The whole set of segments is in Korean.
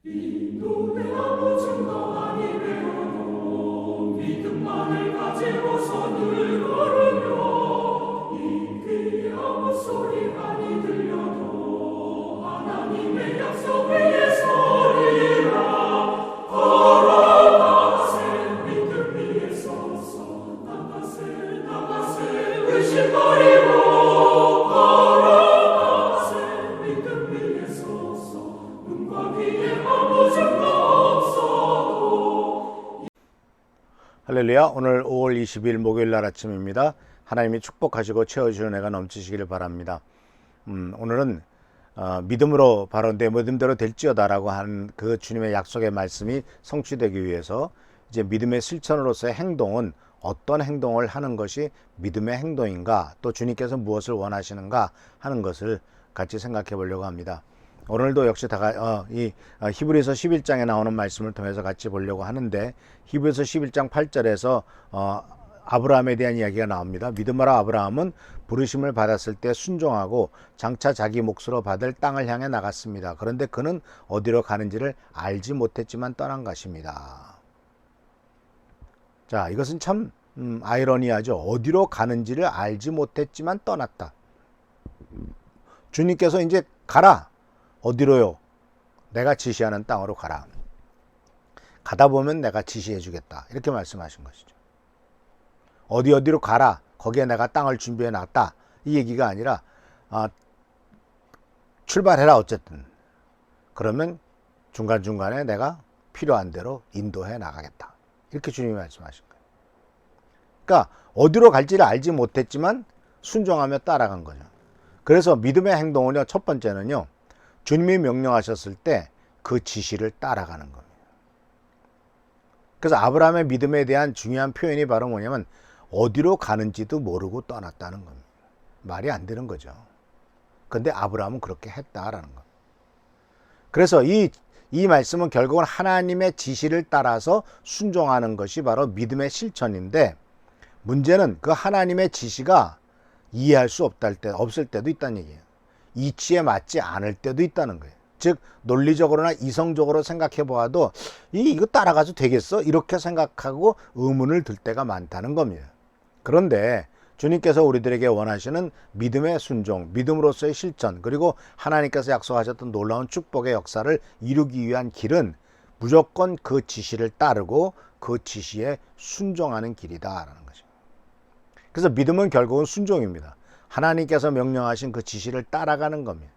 인도의 아무 증거 아니 되어도 믿음만을 가지고서 늘 걸으며 이 귀에 아무 소리 아니 들려도 하나님의 약속 위에 서리라. 걸어가세 믿음 위에 서서 나가세 의심 버리고 걸어가세 믿음 위에 서서 눈과 귀에 아무 증거 없어도. 할렐루야. 오늘 5월 20일 목요일 날 아침입니다. 하나님이 축복하시고 채워주시는 애가 넘치시기를 바랍니다. 오늘은 믿음으로 바로 내 믿음대로 될지어다라고 한 그 주님의 약속의 말씀이 성취되기 위해서 이제 믿음의 실천으로서의 행동은 어떤 행동을 하는 것이 믿음의 행동인가, 또 주님께서 무엇을 원하시는가 하는 것을 같이 생각해 보려고 합니다. 오늘도 역시 히브리서 11장에 나오는 말씀을 통해서 같이 보려고 하는데, 히브리서 11장 8절에서 아브라함에 대한 이야기가 나옵니다. 믿음으로 아브라함은 부르심을 받았을 때 순종하고 장차 자기 몫으로 받을 땅을 향해 나갔습니다. 그런데 그는 어디로 가는지를 알지 못했지만 떠난 것입니다. 자, 이것은 참 아이러니하죠. 어디로 가는지를 알지 못했지만 떠났다. 주님께서 이제 가라. 어디로요? 내가 지시하는 땅으로 가라. 가다 보면 내가 지시해 주겠다. 이렇게 말씀하신 것이죠. 어디로 가라. 거기에 내가 땅을 준비해 놨다. 이 얘기가 아니라 출발해라 어쨌든. 그러면 중간중간에 내가 필요한 대로 인도해 나가겠다. 이렇게 주님이 말씀하신 거예요. 그러니까 어디로 갈지를 알지 못했지만 순종하며 따라간 거죠. 그래서 믿음의 행동은요, 첫 번째는요, 주님이 명령하셨을 때 그 지시를 따라가는 겁니다. 그래서 아브라함의 믿음에 대한 중요한 표현이 바로 뭐냐면 어디로 가는지도 모르고 떠났다는 겁니다. 말이 안 되는 거죠. 근데 아브라함은 그렇게 했다라는 것. 그래서 이 말씀은 결국은 하나님의 지시를 따라서 순종하는 것이 바로 믿음의 실천인데, 문제는 그 하나님의 지시가 이해할 수 없을 때도 있다는 얘기예요. 이치에 맞지 않을 때도 있다는 거예요. 즉 논리적으로나 이성적으로 생각해 보아도 이거 따라가도 되겠어? 이렇게 생각하고 의문을 들 때가 많다는 겁니다. 그런데 주님께서 우리들에게 원하시는 믿음의 순종, 믿음으로서의 실천, 그리고 하나님께서 약속하셨던 놀라운 축복의 역사를 이루기 위한 길은 무조건 그 지시를 따르고 그 지시에 순종하는 길이다라는 거죠. 그래서 믿음은 결국은 순종입니다. 하나님께서 명령하신 그 지시를 따라가는 겁니다.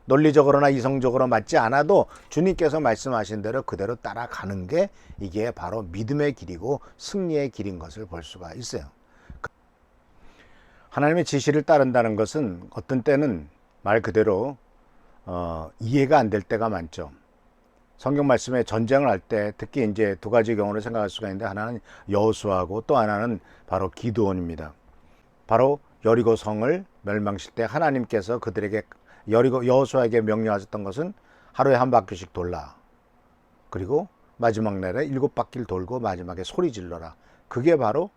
논리적으로나 이성적으로 맞지 않아도 주님께서 말씀하신 대로 그대로 따라가는 게 이게 바로 믿음의 길이고 승리의 길인 것을 볼 수가 있어요. 하나님의 지시를 따른다는 것은 어떤 때는 말 그대로 이해가 안 될 때가 많죠. 성경 말씀에 전쟁을 할 때 특히 이제 두 가지 경우를 생각할 수가 있는데, 하나는 여호수아고 또 하나는 바로 기드온입니다. 바로 여리고 성을 멸망시킬 때 하나님께서 그들에게 여호수아에게 명령하셨던 것은 하루에 한 바퀴씩 돌라. 그리고 마지막 날에 7바퀴를 돌고 마지막에 소리 질러라. 그게 바로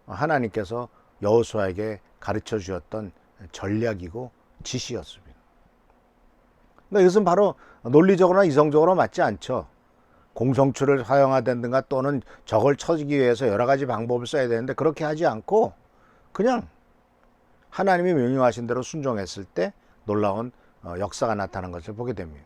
하나님께서 여호수아에게 가르쳐 주었던 전략이고 지시였습니다. 그러니까 이것은 바로 논리적으로나 이성적으로 맞지 않죠. 공성추를 사용하든가 또는 적을 쳐주기 위해서 여러 가지 방법을 써야 되는데 그렇게 하지 않고 그냥 하나님이 명령하신 대로 순종했을 때 놀라운 역사가 나타나는 것을 보게 됩니다.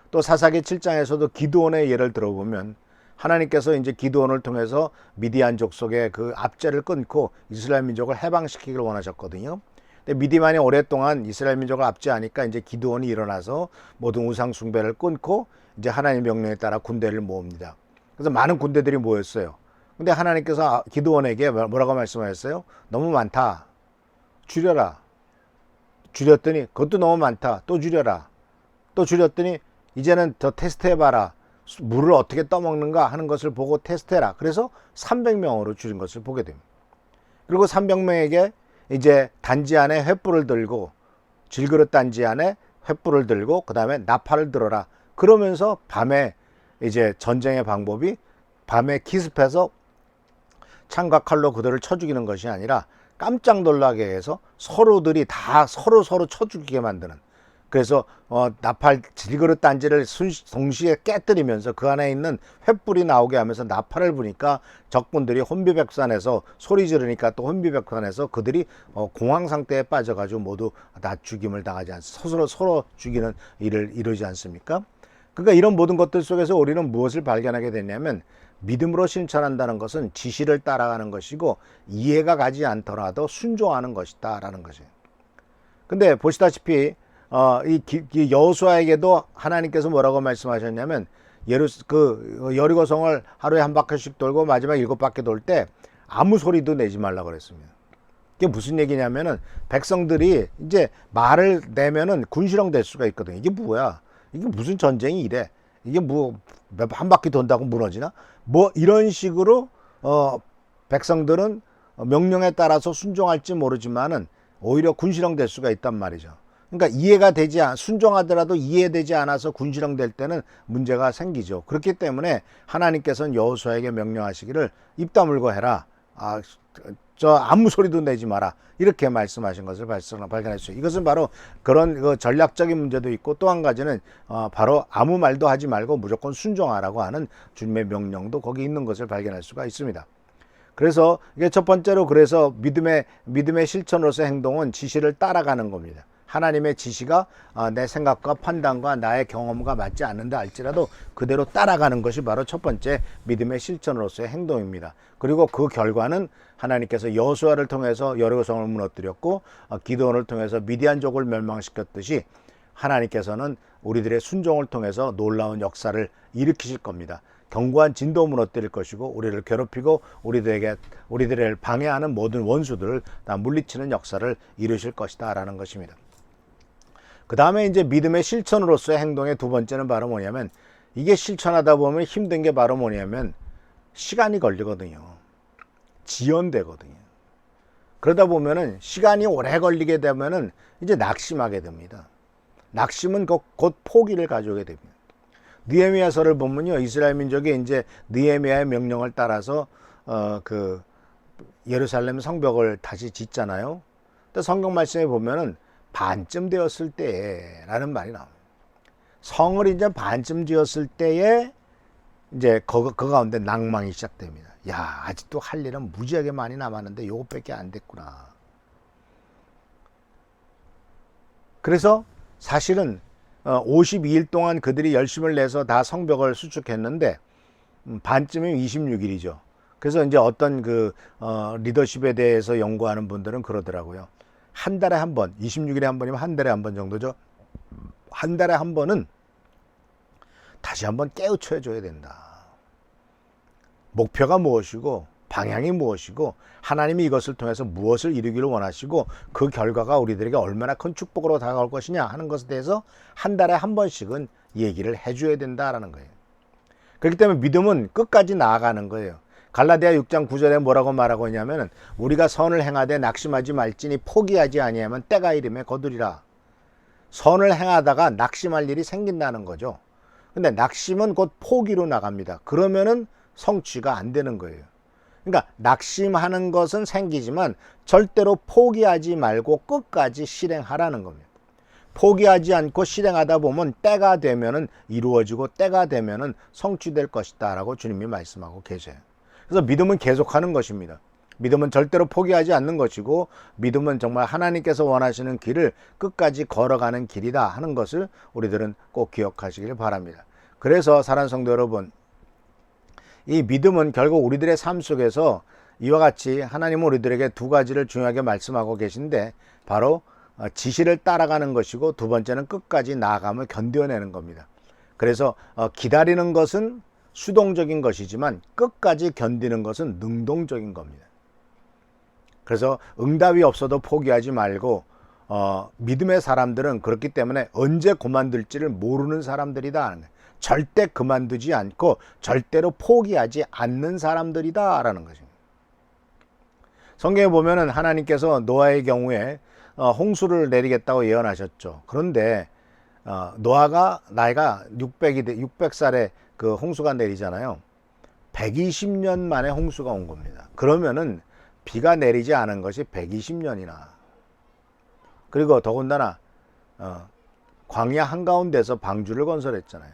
또 사사기 7장에서도 기드온의 예를 들어보면 하나님께서 이제 기드온을 통해서 미디안 족속의 그 압제를 끊고 이스라엘 민족을 해방시키기를 원하셨거든요. 근데 미디안이 오랫동안 이스라엘 민족을 압제하니까 이제 기드온이 일어나서 모든 우상 숭배를 끊고 이제 하나님의 명령에 따라 군대를 모읍니다. 그래서 많은 군대들이 모였어요. 근데 하나님께서 기드온에게 뭐라고 말씀하셨어요? 너무 많다. 줄여라. 줄였더니 그것도 너무 많다. 또 줄여라. 또 줄였더니 이제는 더 테스트해봐라. 물을 어떻게 떠먹는가 하는 것을 보고 테스트해라. 그래서 300명으로 줄인 것을 보게 됩니다. 그리고 300명에게 이제 단지 안에 횃불을 들고, 질그릇 단지 안에 횃불을 들고 그 다음에 나팔을 들어라. 그러면서 밤에 이제 전쟁의 방법이 밤에 기습해서 창과 칼로 그들을 쳐 죽이는 것이 아니라 깜짝 놀라게 해서 서로들이 다 서로 쳐 죽이게 만드는, 그래서 나팔 질그릇 단지를 동시에 깨뜨리면서 그 안에 있는 횃불이 나오게 하면서 나팔을 부니까 적군들이 혼비백산해서 소리 지르니까 또 혼비백산해서 그들이 공황 상태에 빠져가지고 모두 다 죽임을 당하지 않습니까? 서로 죽이는 일을 이루지 않습니까? 그러니까 이런 모든 것들 속에서 우리는 무엇을 발견하게 됐냐면 믿음으로 실천한다는 것은 지시를 따라가는 것이고 이해가 가지 않더라도 순종하는 것이다 라는 것이에요. 근데 보시다시피 이 여호수아에게도 하나님께서 뭐라고 말씀하셨냐면 여리고성을 하루에 한 바퀴씩 돌고 마지막 7바퀴 돌 때 아무 소리도 내지 말라고 그랬습니다. 이게 무슨 얘기냐면은 백성들이 이제 말을 내면은 군시령 될 수가 있거든요. 이게 뭐야? 이게 무슨 전쟁이 이래? 이게 뭐 한 바퀴 돈다고 무너지나? 뭐 이런 식으로 백성들은 명령에 따라서 순종할지 모르지만은 오히려 군시령 될 수가 있단 말이죠. 그러니까 순종하더라도 이해되지 않아서 군시령 될 때는 문제가 생기죠. 그렇기 때문에 하나님께서는 여호수아에게 명령하시기를 입 다물고 해라. 아무 소리도 내지 마라. 이렇게 말씀하신 것을 발견할 수 있어요. 이것은 바로 그런 전략적인 문제도 있고 또 한 가지는 바로 아무 말도 하지 말고 무조건 순종하라고 하는 주님의 명령도 거기 있는 것을 발견할 수가 있습니다. 그래서 이게 첫 번째로 그래서 믿음의 실천으로서의 행동은 지시를 따라가는 겁니다. 하나님의 지시가 내 생각과 판단과 나의 경험과 맞지 않는다 할지라도 그대로 따라가는 것이 바로 첫 번째 믿음의 실천으로서의 행동입니다. 그리고 그 결과는 하나님께서 여호수아를 통해서 여리고성을 무너뜨렸고 기드온을 통해서 미디안족을 멸망시켰듯이 하나님께서는 우리들의 순종을 통해서 놀라운 역사를 일으키실 겁니다. 견고한 진도 무너뜨릴 것이고 우리를 괴롭히고 우리들을 방해하는 모든 원수들을 다 물리치는 역사를 이루실 것이다 라는 것입니다. 그 다음에 이제 믿음의 실천으로서의 행동의 두 번째는 바로 뭐냐면 이게 실천하다 보면 힘든 게 바로 뭐냐면 시간이 걸리거든요. 지연되거든요. 그러다 보면은 시간이 오래 걸리게 되면은 이제 낙심하게 됩니다. 낙심은 곧 포기를 가져오게 됩니다. 느헤미야서를 보면요, 이스라엘 민족이 이제 느헤미야의 명령을 따라서 예루살렘 성벽을 다시 짓잖아요. 근데 성경 말씀에 보면은 반쯤 되었을 때라는 말이 나옵니다. 성을 이제 반쯤 지었을 때에 이제 그 가운데 낭망이 시작됩니다. 야, 아직도 할 일은 무지하게 많이 남았는데 요것밖에 안 됐구나. 그래서 사실은 52일 동안 그들이 열심을 내서 다 성벽을 수축했는데 반쯤이면 26일이죠. 그래서 이제 어떤 리더십에 대해서 연구하는 분들은 그러더라고요. 한 달에 한 번, 26일에 한 번이면 한 달에 한 번 정도죠. 한 달에 한 번은 다시 한번 깨우쳐 줘야 된다. 목표가 무엇이고 방향이 무엇이고 하나님이 이것을 통해서 무엇을 이루기를 원하시고 그 결과가 우리들에게 얼마나 큰 축복으로 다가올 것이냐 하는 것에 대해서 한 달에 한 번씩은 얘기를 해줘야 된다라는 거예요. 그렇기 때문에 믿음은 끝까지 나아가는 거예요. 갈라디아 6장 9절에 뭐라고 말하고 있냐면 우리가 선을 행하되 낙심하지 말지니 포기하지 아니하면 때가 이름에 거두리라. 선을 행하다가 낙심할 일이 생긴다는 거죠. 근데 낙심은 곧 포기로 나갑니다. 그러면은 성취가 안 되는 거예요. 그러니까 낙심하는 것은 생기지만 절대로 포기하지 말고 끝까지 실행하라는 겁니다. 포기하지 않고 실행하다 보면 때가 되면은 이루어지고 때가 되면은 성취될 것이다 라고 주님이 말씀하고 계세요. 그래서 믿음은 계속하는 것입니다. 믿음은 절대로 포기하지 않는 것이고 믿음은 정말 하나님께서 원하시는 길을 끝까지 걸어가는 길이다 하는 것을 우리들은 꼭 기억하시길 바랍니다. 그래서 사랑하는 성도 여러분, 이 믿음은 결국 우리들의 삶 속에서 이와 같이 하나님은 우리들에게 두 가지를 중요하게 말씀하고 계신데 바로 지시를 따라가는 것이고 두 번째는 끝까지 나아감을 견뎌내는 겁니다. 그래서 기다리는 것은 수동적인 것이지만 끝까지 견디는 것은 능동적인 겁니다. 그래서 응답이 없어도 포기하지 말고 믿음의 사람들은 그렇기 때문에 언제 그만둘지를 모르는 사람들이다 하는 거예요. 절대 그만두지 않고 절대로 포기하지 않는 사람들이다 라는 것입니다. 성경에 보면은 하나님께서 노아의 경우에 홍수를 내리겠다고 예언하셨죠. 그런데 노아가 나이가 600살에 그 홍수가 내리잖아요. 120년 만에 홍수가 온 겁니다. 그러면은 비가 내리지 않은 것이 120년이나. 그리고 더군다나 광야 한가운데서 방주를 건설했잖아요.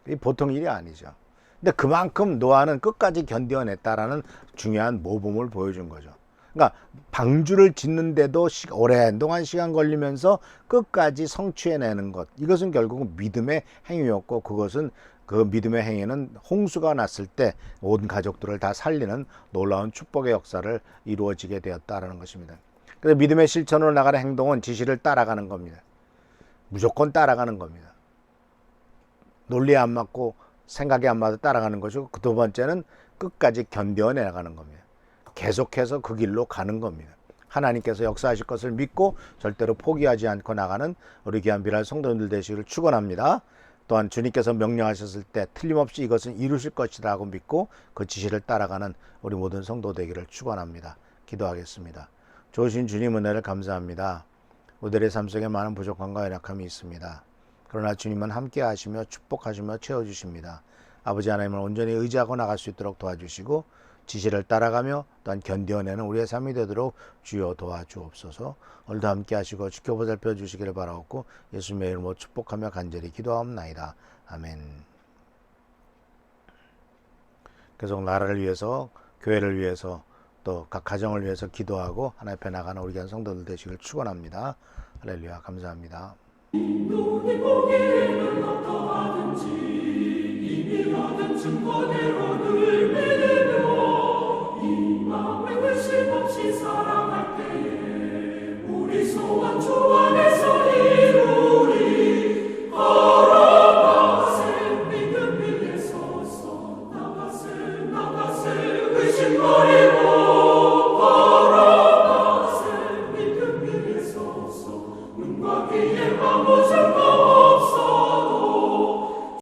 이 보통 일이 아니죠. 근데 그만큼 노아는 끝까지 견뎌냈다라는 중요한 모범을 보여준 거죠. 그러니까 방주를 짓는데도 오랜 동안 시간 걸리면서 끝까지 성취해내는 것, 이것은 결국은 믿음의 행위였고, 그것은 그 믿음의 행위는 홍수가 났을 때 온 가족들을 다 살리는 놀라운 축복의 역사를 이루어지게 되었다라는 것입니다. 그래서 믿음의 실천으로 나가는 행동은 지시를 따라가는 겁니다. 무조건 따라가는 겁니다. 논리에 안 맞고 생각에 안 맞아 따라가는 것이고, 그 두 번째는 끝까지 견뎌내가는 겁니다. 계속해서 그 길로 가는 겁니다. 하나님께서 역사하실 것을 믿고 절대로 포기하지 않고 나가는 우리 귀한 비랄 성도님들 되시기를 축원합니다. 또한 주님께서 명령하셨을 때 틀림없이 이것은 이루실 것이라고 믿고 그 지시를 따라가는 우리 모든 성도 되기를 축원합니다. 기도하겠습니다. 좋으신 주님 은혜를 감사합니다. 우리들의 삶 속에 많은 부족함과 연약함이 있습니다. 그러나 주님은 함께 하시며 축복하시며 채워주십니다. 아버지 하나님을 온전히 의지하고 나갈 수 있도록 도와주시고 지시를 따라가며 또한 견뎌내는 우리의 삶이 되도록 주여 도와주옵소서. 오늘도 함께 하시고 지켜보살펴 주시기를 바라옵고 예수님의 이름으로 축복하며 간절히 기도하옵나이다. 아멘. 계속 나라를 위해서, 교회를 위해서, 또 각 가정을 위해서 기도하고 하나님 앞에 나가는 우리 귀한 성도들 되시길 축원합니다. 할렐루야. 감사합니다. 눈이 보기에는